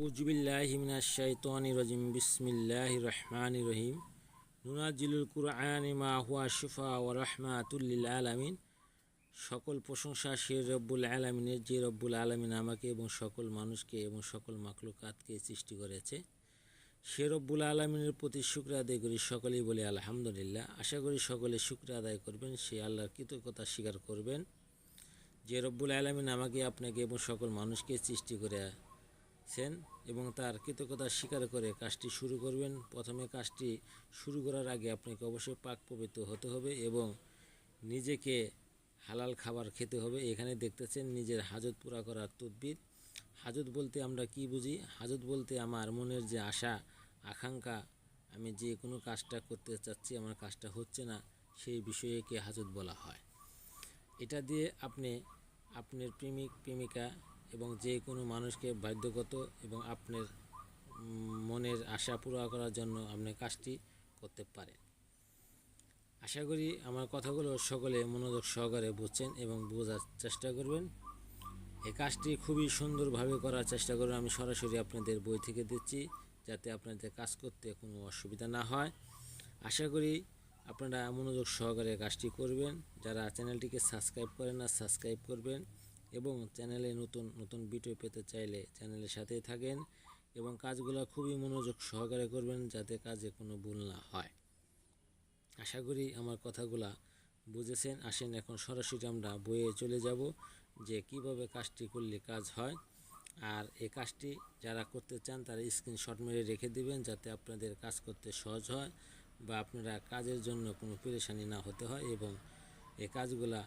আউযুবিল্লাহি মিনাশ শাইতানির রাজিম বিসমিল্লাহির রহমানির রহিম নুনাজ্জিলুল কুরআনি মা হুয়া শিফা ওয়া রাহমাতুল লিল আলামিন। সকল প্রশংসা সে রব্বুল আলামিনের, যে রব্বুল আলামিন আমাকে এবং সকল মানুষকে এবং সকল মাখলুকাতকে সৃষ্টি করেছে। সে রব্বুল আলামিনের প্রতি শুকরিয়া আদায় করি, সকলেই বলি আলহামদুলিল্লাহ। আশা করি সকলে শুকরিয়া আদায় করবেন, সে আল্লাহর কৃতজ্ঞতা স্বীকার করবেন যে রব্বুল আলামিন আমাকে আপনাকে এবং সকল মানুষকে সৃষ্টি করেছেন, এবং তার কৃতজ্ঞতা স্বীকার করে কাজটি শুরু করবেন। প্রথমে কাজটি শুরু করার আগে আপনাকে অবশ্যই পাক পবিত্র হতে হবে এবং নিজেকে হালাল খাবার খেতে হবে। এখানে দেখতেছেন নিজের হাজত পুরা করার তদবির। হাজত বলতে আমরা কি বুঝি? হাজত বলতে আমার মনের যে আশা আকাঙ্ক্ষা, আমি যে কোনো কাজটা করতে চাচ্ছি, আমার কাজটা হচ্ছে না, সেই বিষয়কে হাজত বলা হয়। এটা দিয়ে আপনি আপনার প্রেমিক প্রেমিকা এবং যে কোনো মানুষকে বাধ্যগত এবং আপনার মনের আশা পুরা করার জন্য আপনি কাজটি করতে পারেন। আশা করি আমার কথাগুলো সকলে মনোযোগ সহকারে বুঝছেন এবং বোঝার চেষ্টা করবেন। এই কাজটি খুবই সুন্দরভাবে করার চেষ্টা করবেন। আমি সরাসরি আপনাদের বই থেকে দিচ্ছি, যাতে আপনাদের কাজ করতে কোনো অসুবিধা না হয়। আশা করি আপনারা মনোযোগ সহকারে কাজটি করবেন। যারা চ্যানেলটিকে সাবস্ক্রাইব করেন না, সাবস্ক্রাইব করবেন এবং চ্যানেলে নতুন নতুন ভিডিও পেতে চাইলে চ্যানেলের সাথেই থাকেন এবং কাজগুলো খুবই মনোযোগ সহকারে করবেন, যাতে কাজে কোনো ভুল না হয়। আশা করি আমার কথাগুলা বুঝেছেন। আসেন এখন সরাসরি আমরা বইয়ে চলে যাব যে কিভাবে কাজটি করলে কাজ হয়। আর এই কাজটি যারা করতে চান তারা স্ক্রিনশট মেরে রেখে দিবেন, যাতে আপনাদের কাজ করতে সহজ হয় বা আপনারা কাজের জন্য কোনো পেরেশানি না হতে হয় এবং এই কাজগুলা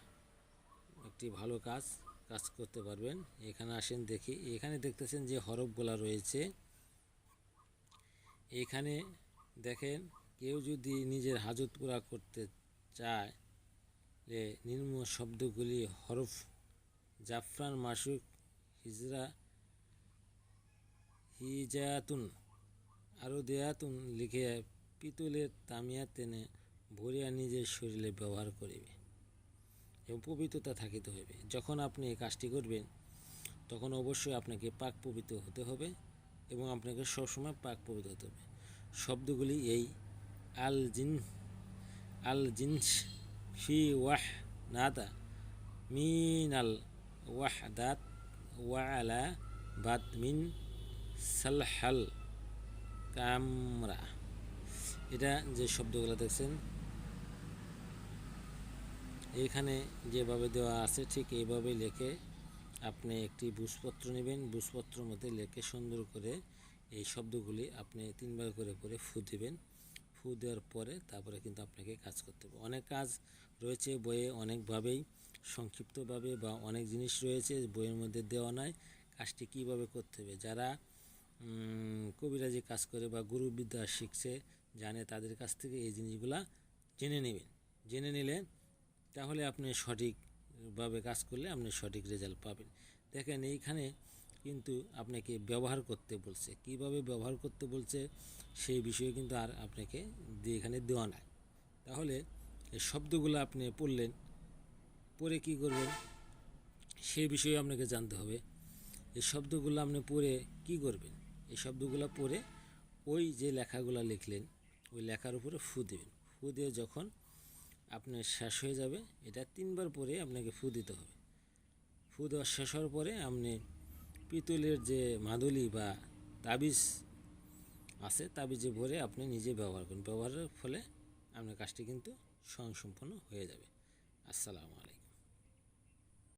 একটি ভালো কাজ করতে পারবেন। এখানে আসেন দেখি, এখানে দেখতেছেন যে হরফগুলা রয়েছে। এখানে দেখেন, কেউ যদি নিজের হাজত পুরা করতে চায় যে নিম্ন শব্দগুলি হরফ জাফরান মাসুক হিজরা হিজায়াতুন আরও দেয়াতুন লিখে পিতলের তামিয়া টেনে ভরিয়া নিজের শরীরে ব্যবহার করিবে এবং পবিত্রতা থাকিতে হইবে। যখন আপনি এই কাজটি করবেন তখন অবশ্যই আপনাকে পাক পবিত্র হতে হবে এবং আপনাকে সবসময় পাক পবিত্র হতে হবে। শব্দগুলি এই আল জিনস ফি ওয়াহ নাদা মিনাল ওয়াহদাত ওয়ালা বাদ মিন সালহাল কামরা। এটা যে শব্দগুলো দেখছেন এইখানে যেভাবে দেওয়া আছে ঠিক এইভাবে লিখে আপনি একটি বুঝপত্র নেবেন। বুঝপত্রের মধ্যে লিখে সুন্দর করে এই শব্দগুলি আপনি 3 বার করে করে ফু দেবেন। ফু দেওয়ার পরে তারপরে কিন্তু আপনাকে কাজ করতে হবে। অনেক কাজ রয়েছে বইয়ে, অনেকভাবেই সংক্ষিপ্তভাবে বা অনেক জিনিস রয়েছে বইয়ের মধ্যে দেওয়া নাই। কাজটি কীভাবে করতে হবে, যারা কবিরাজি কাজ করে বা গুরুবিদ্যা শিখছে জানে, তাদের কাছ থেকে এই জিনিসগুলা জেনে নেবেন। জেনে নিলে তাহলে আপনি সঠিকভাবে কাজ করলে আপনি সঠিক রেজাল্ট পাবেন। দেখেন এইখানে কিন্তু আপনাকে ব্যবহার করতে বলছে, কিভাবে ব্যবহার করতে বলছে সেই বিষয়ে কিন্তু আর আপনাকে এখানে দেওয়া নাই। তাহলে এই শব্দগুলো আপনি পড়লেন, পড়ে কি করবেন সেই বিষয়ে আপনাকে জানতে হবে। এই শব্দগুলো আপনি পড়ে কি করবেন? এই শব্দগুলো পড়ে ওই যে লেখাগুলো লিখলেন ওই লেখার উপরে ফু দেবেন। ফু দিয়ে যখন আপনার শেষ হয়ে যাবে, এটা 3 বার পরে আপনাকে ফু দিতে হবে। ফু দেওয়া শেষ হওয়ার পরে আপনি পিতলের যে মাদুলি বা তাবিজ আছে, তাবিজে ভরে আপনি নিজে ব্যবহার করুন। ব্যবহারের ফলে আপনার কাজটি কিন্তু স্বয়ংসম্পন্ন হয়ে যাবে। আসসালামু আলাইকুম।